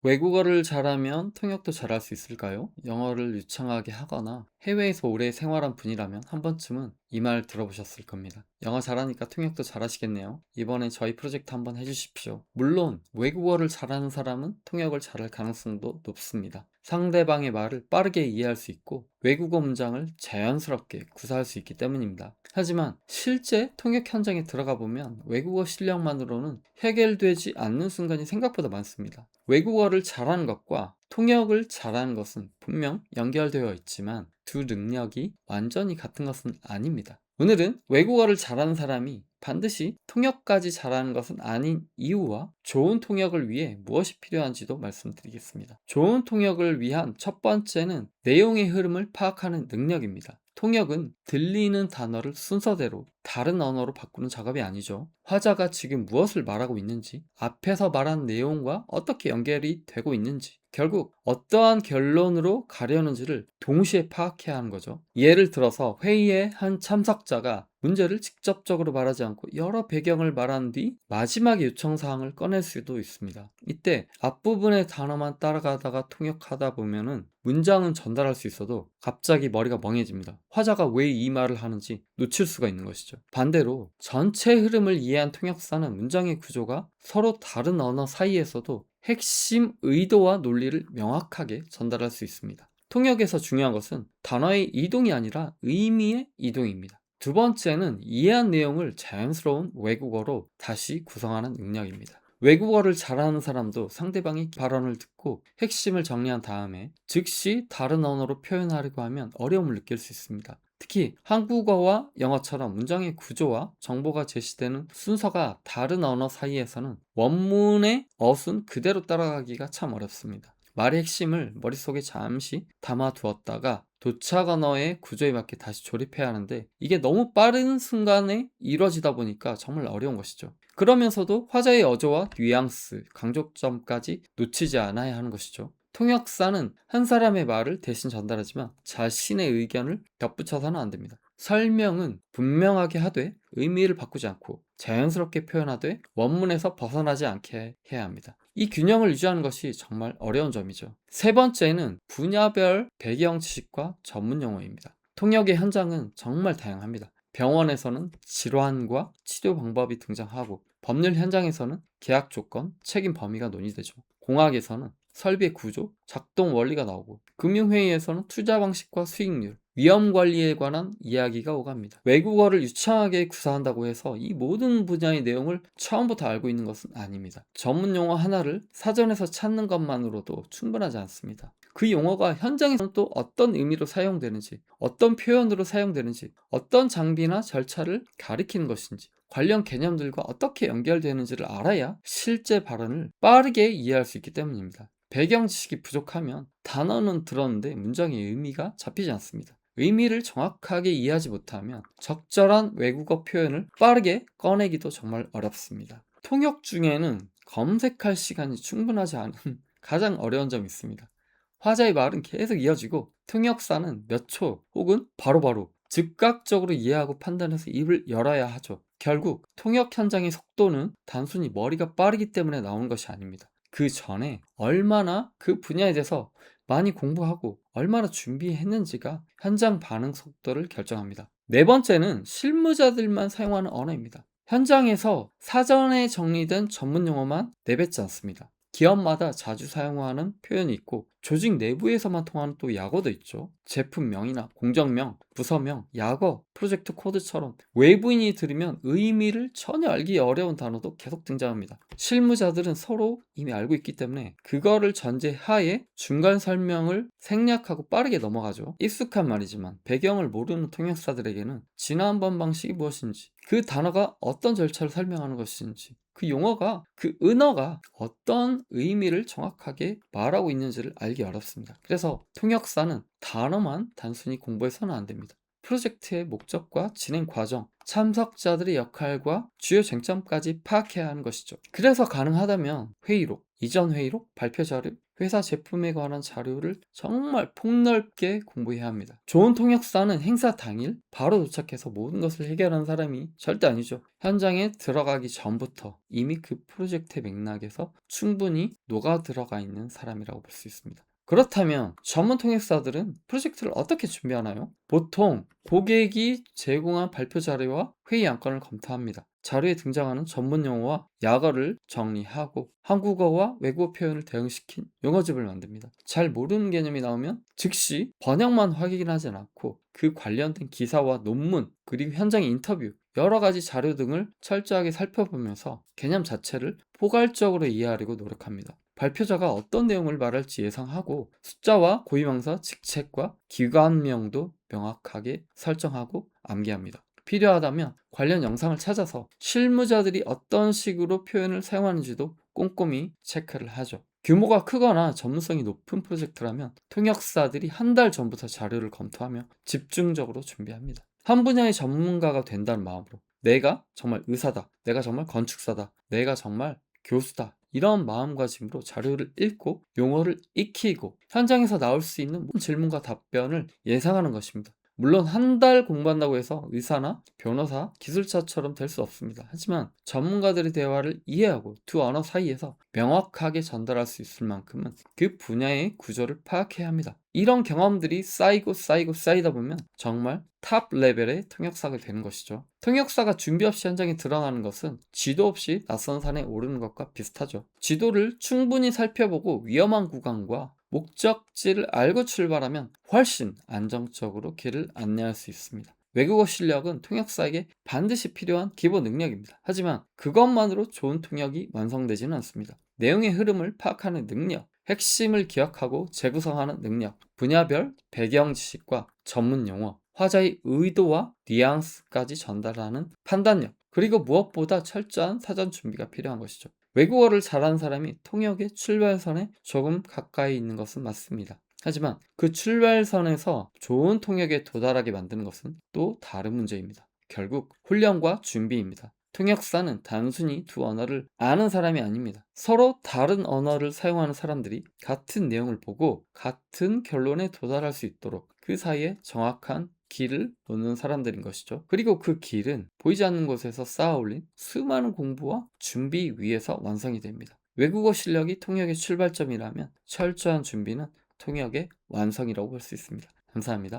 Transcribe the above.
외국어를 잘하면 통역도 잘할 수 있을까요? 영어를 유창하게 하거나 해외에서 오래 생활한 분이라면 한 번쯤은 이 말 들어보셨을 겁니다. 영어 잘하니까 통역도 잘하시겠네요. 이번에 저희 프로젝트 한번 해주십시오. 물론 외국어를 잘하는 사람은 통역을 잘할 가능성도 높습니다. 상대방의 말을 빠르게 이해할 수 있고 외국어 문장을 자연스럽게 구사할 수 있기 때문입니다. 하지만 실제 통역 현장에 들어가 보면 외국어 실력만으로는 해결되지 않는 순간이 생각보다 많습니다. 외국어를 잘하는 것과 통역을 잘하는 것은 분명 연결되어 있지만 두 능력이 완전히 같은 것은 아닙니다. 오늘은 외국어를 잘하는 사람이 반드시 통역까지 잘하는 것은 아닌 이유와 좋은 통역을 위해 무엇이 필요한지도 말씀드리겠습니다. 좋은 통역을 위한 첫 번째는 내용의 흐름을 파악하는 능력입니다. 통역은 들리는 단어를 순서대로 다른 언어로 바꾸는 작업이 아니죠. 화자가 지금 무엇을 말하고 있는지, 앞에서 말한 내용과 어떻게 연결이 되고 있는지, 결국 어떠한 결론으로 가려는지를 동시에 파악해야 하는 거죠. 예를 들어서 회의에 한 참석자가 문제를 직접적으로 말하지 않고 여러 배경을 말한 뒤 마지막에 요청사항을 꺼낼 수도 있습니다. 이때 앞부분의 단어만 따라가다가 통역하다 보면은 문장은 전달할 수 있어도 갑자기 머리가 멍해집니다. 화자가 왜 이 말을 하는지 놓칠 수가 있는 것이죠. 반대로 전체 흐름을 이해한 통역사는 문장의 구조가 서로 다른 언어 사이에서도 핵심 의도와 논리를 명확하게 전달할 수 있습니다. 통역에서 중요한 것은 단어의 이동이 아니라 의미의 이동입니다. 두 번째는 이해한 내용을 자연스러운 외국어로 다시 구성하는 능력입니다. 외국어를 잘하는 사람도 상대방이 발언을 듣고 핵심을 정리한 다음에 즉시 다른 언어로 표현하려고 하면 어려움을 느낄 수 있습니다. 특히 한국어와 영어처럼 문장의 구조와 정보가 제시되는 순서가 다른 언어 사이에서는 원문의 어순 그대로 따라가기가 참 어렵습니다. 말의 핵심을 머릿속에 잠시 담아두었다가 도착 언어의 구조에 맞게 다시 조립해야 하는데 이게 너무 빠른 순간에 이루어지다 보니까 정말 어려운 것이죠. 그러면서도 화자의 어조와 뉘앙스, 강조점까지 놓치지 않아야 하는 것이죠. 통역사는 한 사람의 말을 대신 전달하지만 자신의 의견을 덧붙여서는 안 됩니다. 설명은 분명하게 하되 의미를 바꾸지 않고 자연스럽게 표현하되 원문에서 벗어나지 않게 해야 합니다. 이 균형을 유지하는 것이 정말 어려운 점이죠. 세 번째는 분야별 배경 지식과 전문 용어입니다. 통역의 현장은 정말 다양합니다. 병원에서는 질환과 치료 방법이 등장하고 법률 현장에서는 계약 조건, 책임 범위가 논의되죠. 공학에서는 설비의 구조, 작동 원리가 나오고 금융회의에서는 투자 방식과 수익률, 위험 관리에 관한 이야기가 오갑니다. 외국어를 유창하게 구사한다고 해서 이 모든 분야의 내용을 처음부터 알고 있는 것은 아닙니다. 전문 용어 하나를 사전에서 찾는 것만으로도 충분하지 않습니다. 그 용어가 현장에서는 또 어떤 의미로 사용되는지, 어떤 표현으로 사용되는지, 어떤 장비나 절차를 가리키는 것인지, 관련 개념들과 어떻게 연결되는지를 알아야 실제 발언을 빠르게 이해할 수 있기 때문입니다. 배경 지식이 부족하면 단어는 들었는데 문장의 의미가 잡히지 않습니다. 의미를 정확하게 이해하지 못하면 적절한 외국어 표현을 빠르게 꺼내기도 정말 어렵습니다. 통역 중에는 검색할 시간이 충분하지 않은 가장 어려운 점이 있습니다. 화자의 말은 계속 이어지고 통역사는 몇 초 혹은 바로바로 즉각적으로 이해하고 판단해서 입을 열어야 하죠. 결국 통역 현장의 속도는 단순히 머리가 빠르기 때문에 나오는 것이 아닙니다. 그 전에 얼마나 그 분야에 대해서 많이 공부하고 얼마나 준비했는지가 현장 반응 속도를 결정합니다. 네 번째는 실무자들만 사용하는 언어입니다. 현장에서 사전에 정리된 전문 용어만 내뱉지 않습니다. 기업마다 자주 사용하는 표현이 있고 조직 내부에서만 통하는 또 약어도 있죠. 제품명이나 공정명, 부서명, 약어, 프로젝트 코드처럼 외부인이 들으면 의미를 전혀 알기 어려운 단어도 계속 등장합니다. 실무자들은 서로 이미 알고 있기 때문에 그거를 전제하에 중간 설명을 생략하고 빠르게 넘어가죠. 익숙한 말이지만 배경을 모르는 통역사들에게는 지난번 방식이 무엇인지, 그 단어가 어떤 절차를 설명하는 것인지, 그 용어가, 그 은어가 어떤 의미를 정확하게 말하고 있는지를 알기 어렵습니다. 그래서 통역사는 단어만 단순히 공부해서는 안 됩니다. 프로젝트의 목적과 진행 과정, 참석자들의 역할과 주요 쟁점까지 파악해야 하는 것이죠. 그래서 가능하다면 회의록, 이전 회의록, 발표 자료, 회사 제품에 관한 자료를 정말 폭넓게 공부해야 합니다. 좋은 통역사는 행사 당일 바로 도착해서 모든 것을 해결하는 사람이 절대 아니죠. 현장에 들어가기 전부터 이미 그 프로젝트의 맥락에서 충분히 녹아 들어가 있는 사람이라고 볼 수 있습니다. 그렇다면 전문 통역사들은 프로젝트를 어떻게 준비하나요? 보통 고객이 제공한 발표 자료와 회의 안건을 검토합니다. 자료에 등장하는 전문 용어와 약어를 정리하고 한국어와 외국어 표현을 대응시킨 용어집을 만듭니다. 잘 모르는 개념이 나오면 즉시 번역만 확인하지 않고 그 관련된 기사와 논문, 그리고 현장 인터뷰, 여러 가지 자료 등을 철저하게 살펴보면서 개념 자체를 포괄적으로 이해하려고 노력합니다. 발표자가 어떤 내용을 말할지 예상하고 숫자와 고유명사, 직책과 기관명도 명확하게 설정하고 암기합니다. 필요하다면 관련 영상을 찾아서 실무자들이 어떤 식으로 표현을 사용하는지도 꼼꼼히 체크를 하죠. 규모가 크거나 전문성이 높은 프로젝트라면 통역사들이 한 달 전부터 자료를 검토하며 집중적으로 준비합니다. 한 분야의 전문가가 된다는 마음으로 내가 정말 의사다, 내가 정말 건축사다, 내가 정말 교수다, 이런 마음가짐으로 자료를 읽고 용어를 익히고 현장에서 나올 수 있는 모든 질문과 답변을 예상하는 것입니다. 물론 한 달 공부한다고 해서 의사나 변호사, 기술자처럼 될 수 없습니다. 하지만 전문가들의 대화를 이해하고 두 언어 사이에서 명확하게 전달할 수 있을 만큼은 그 분야의 구조를 파악해야 합니다. 이런 경험들이 쌓이다 보면 정말 탑 레벨의 통역사가 되는 것이죠. 통역사가 준비 없이 현장에 드러나는 것은 지도 없이 낯선 산에 오르는 것과 비슷하죠. 지도를 충분히 살펴보고 위험한 구간과 목적지를 알고 출발하면 훨씬 안정적으로 길을 안내할 수 있습니다. 외국어 실력은 통역사에게 반드시 필요한 기본 능력입니다. 하지만 그것만으로 좋은 통역이 완성되지는 않습니다. 내용의 흐름을 파악하는 능력, 핵심을 기억하고 재구성하는 능력, 분야별 배경 지식과 전문 용어, 화자의 의도와 뉘앙스까지 전달하는 판단력, 그리고 무엇보다 철저한 사전 준비가 필요한 것이죠. 외국어를 잘하는 사람이 통역의 출발선에 조금 가까이 있는 것은 맞습니다. 하지만 그 출발선에서 좋은 통역에 도달하게 만드는 것은 또 다른 문제입니다. 결국 훈련과 준비입니다. 통역사는 단순히 두 언어를 아는 사람이 아닙니다. 서로 다른 언어를 사용하는 사람들이 같은 내용을 보고 같은 결론에 도달할 수 있도록 그 사이에 정확한 길을 놓는 사람들인 것이죠. 그리고 그 길은 보이지 않는 곳에서 쌓아 올린 수많은 공부와 준비 위에서 완성이 됩니다. 외국어 실력이 통역의 출발점이라면 철저한 준비는 통역의 완성이라고 볼 수 있습니다. 감사합니다.